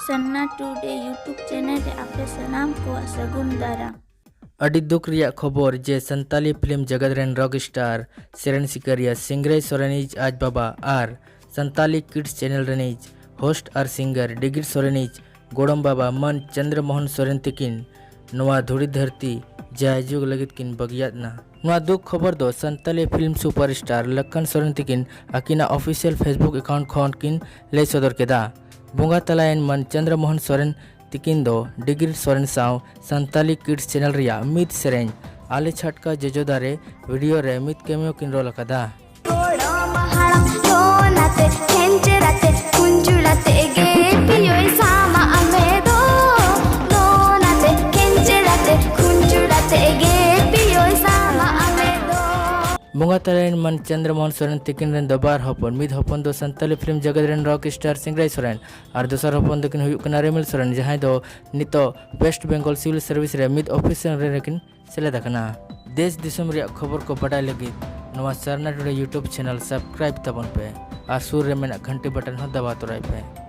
सन्ना today YouTube channel रे आपे सनाम को सगुन दारा। अड़ी दुख रिया खबर जे संताली फिल्म जगत रेन रॉक स्टार सेरेन सिकरिया सिंगरे सोरेनिज आज बाबा और संताली किड्स चैनल रेनिज होस्ट और सिंगर डिगिर सोरेनिज गोड़म बाबा मन चंद्रमोहन सोरेन तकिन नवा धुड़ी धरती जायजुग लगित किन बगियातना नवा दुख खबर दो संताली फिल्म सुपरस्टार लक्कन सोरेन तकिन अकिना ऑफिशियल फेसबुक अकाउंट खोन किन ले सदर केदा बोंगा तलायन मन चंद्रमोहन सोरेन तिकिन दो डिगिर सोरेन साव संताली किड्स चैनल रिया मित सेरेन आले छटका जजोदारे वीडियो रे मित केमियो किन रोल कदा बोंगा तलायन मन चंद्रमोहन सोरेन तिकिन रेन दोबार हपन मिद हपन दो संताली फिल्म जगत रेन रॉक स्टार सिंगराई सोरेन और दोसर हपन दो किन हुयुक कना रेमिल सोरेन जहां दो नितो वेस्ट बंगाल सिविल सर्विस रे मिद ऑफिसर रे किन सेलेद कना देश दिसम रे खबर को बड़ाई लगी नवा Sarna today YouTube channel subscribe तबन पे और सुर रे मेना घंटी बटन हो दबा तोराई पे।